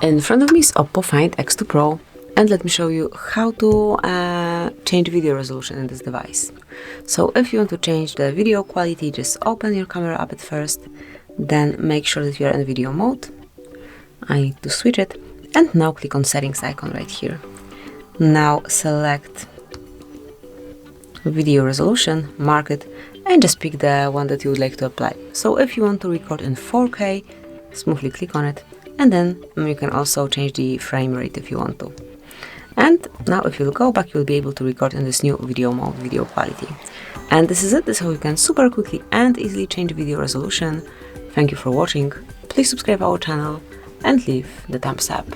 In front of me is OPPO Find X2 Pro, and let me show you how to change video resolution in this device. So if you want to change the video quality, just open your camera up at first, then make sure that you are in video mode. I need to switch it, and now click on settings icon right here. Now select video resolution, mark it, and just pick the one that you would like to apply. So if you want to record in 4K, smoothly click on it, and then you can also change the frame rate if you want to. And now if you'll go back, you'll be able to record in this new video mode, video quality. And this is it. This is how you can super quickly and easily change video resolution. Thank you for watching. Please subscribe our channel and leave the thumbs up.